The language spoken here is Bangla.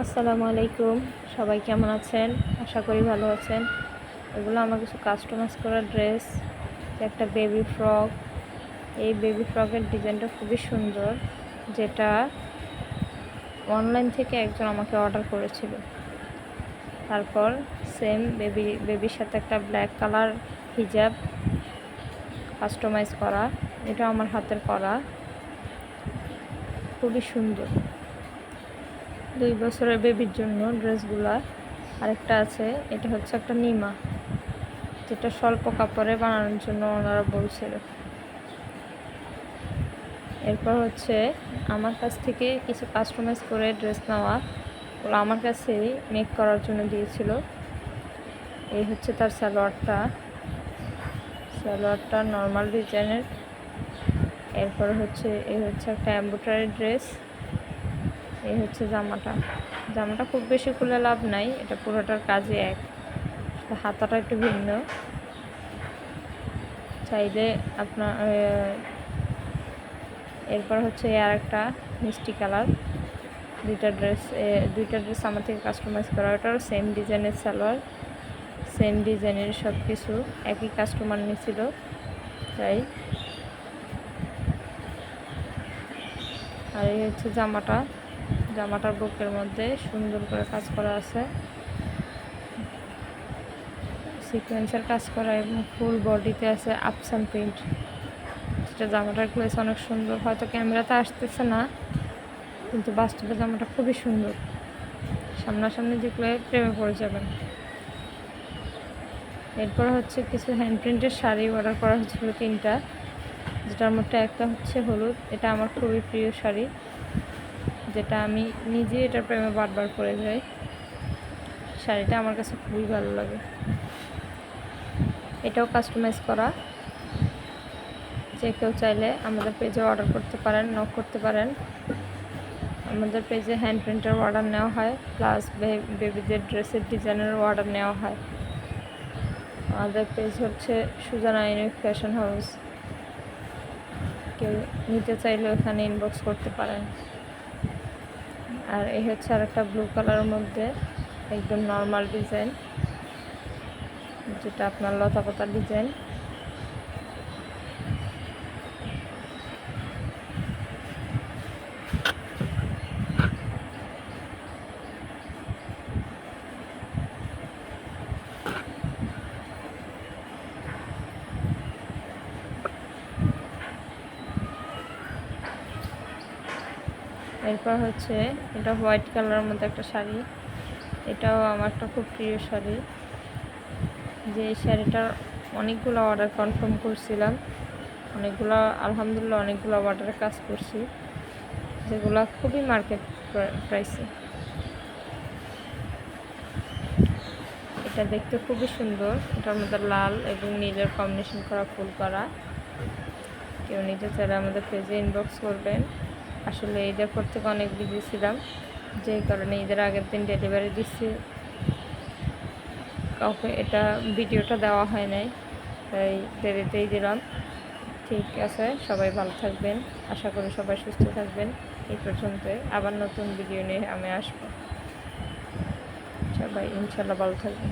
আসসালামু আলাইকুম। সবাই কেমন আছেন? আশা করি ভালো আছেন। এগুলো আমার কিছু কাস্টমাইজ করা ড্রেস, একটা বেবি ফ্রক। এই বেবি ফ্রকের ডিজাইনটা খুবই সুন্দর, যেটা অনলাইন থেকে একজন আমাকে অর্ডার করেছিল। তারপর সেম বেবির সাথে একটা ব্ল্যাক কালার হিজাব কাস্টমাইজ করা, এটা আমার হাতের করা, খুবই সুন্দর। 2 বছরের বেবির জন্য ড্রেসগুলা। আরেকটা আছে, এটা হচ্ছে একটা নিমা, যেটা স্বল্প কাপড়ে বানানোর জন্য ওনারা বলছিল। এরপর হচ্ছে আমার কাছ থেকে কিছু কাস্টমাইজ করে ড্রেস নেওয়া, ওগুলো আমার কাছেই মেক করার জন্য দিয়েছিল। এই হচ্ছে তার সালোয়ারটা নর্মাল ডিজাইনের। এরপর হচ্ছে এই হচ্ছে একটা এমব্রয়ডারি ড্রেস। এই হচ্ছে জামাটা খুব বেশি খুলে লাভ নাই, এটা পুরোটার কাজে এক, হাতাটা একটু ভিন্ন। চাইলে আপনার এরপর হচ্ছে আর একটা মিষ্টি কালার, দুইটা ড্রেস আমার থেকে কাস্টমাইজ করা। ওটারও সেম ডিজাইনের সালোয়ার, সেম ডিজাইনের সব কিছু, একই কাস্টমার নিয়েছিল। তাই আর এই হচ্ছে জামাটার বুকের মধ্যে সুন্দর করে কাজ করা আছে, সিকোয়েন্সের কাজ করা, এবং ফুল বডিতে আছে আপসান প্রিন্ট। সেটা জামাটার গ্লেস অনেক সুন্দর, হয়তো ক্যামেরাতে আসতেছে না, কিন্তু বাস্তবে জামাটা খুবই সুন্দর। সামনাসামনি দেখলে প্রেমে পড়ে যাবেন। এরপর হচ্ছে কিছু হ্যান্ড প্রিন্টের শাড়ি অর্ডার করা হচ্ছিল 3টা, যেটার মধ্যে একটা হচ্ছে হলুদ। এটা আমার খুবই প্রিয় শাড়ি, যেটা আমি নিজে এটার প্রেমে বারবার পরে যাই। শাড়িটা আমার কাছে খুবই ভালো লাগে। এটাও কাস্টমাইজ করা, যে কেউ চাইলে আমাদের পেজে অর্ডার করতে পারেন, নক করতে পারেন। আমাদের পেজে হ্যান্ড প্রিন্টের অর্ডার নেওয়া হয়, প্লাস বেবিদের ড্রেসের ডিজাইনের অর্ডার নেওয়া হয়। আমাদের পেজ হচ্ছে সুজানা ইউনিক ফ্যাশন হাউস, কেউ নিতে চাইলে ওখানে ইনবক্স করতে পারেন। আর এই হচ্ছে আর একটা ব্লু কালারের মধ্যে একদম নর্মাল ডিজাইন, যেটা আপনার লতা পাতার ডিজাইন। এরপর হচ্ছে এটা হোয়াইট কালারের মধ্যে একটা শাড়ি, এটাও আমার একটা খুব প্রিয় শাড়ি। যে এই শাড়িটার অনেকগুলো অর্ডার কনফার্ম করছিলাম, আলহামদুলিল্লাহ অনেকগুলো অর্ডারে কাজ করছি, যেগুলো খুবই মার্কেট প্রাইসে। এটা দেখতে খুবই সুন্দর, এটার মধ্যে লাল এবং নীলের কম্বিনেশন করা ফুল করা। কেউ নিতে চাইলে আমাদের পেজে ইনবক্স করবেন। আসলে ঈদের পর থেকে অনেক বিজি ছিলাম, যেই কারণে ঈদের আগের দিন ডেলিভারি দিচ্ছি, কাউকে এটা ভিডিওটা দেওয়া হয় নাই, তাই দেরিতেই দিলাম। ঠিক আছে, সবাই ভালো থাকবেন, আশা করি সবাই সুস্থ থাকবেন। এই পর্যন্তই, আবার নতুন ভিডিও নিয়ে আমি আসবো। সবাই ইনশাল্লাহ ভালো থাকবেন।